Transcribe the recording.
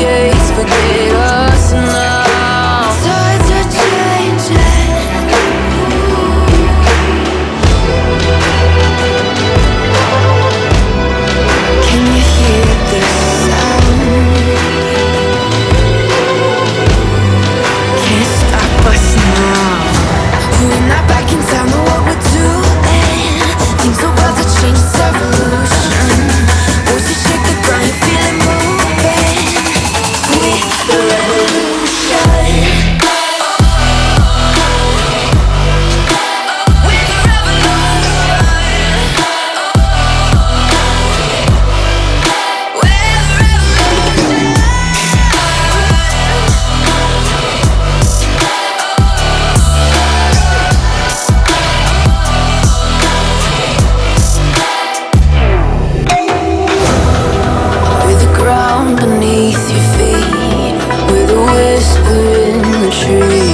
gates, forget us now. Tides are changing. Can you hear the sound? Can't stop us now. We're not back in town, know what we're doing. Things are about to change, it's evolution. Voices shake the ground, you feel it moving. We the revolution. We're the revolution. We're the revolution. We're the ground beneath your feet. We're the whisper in the trees.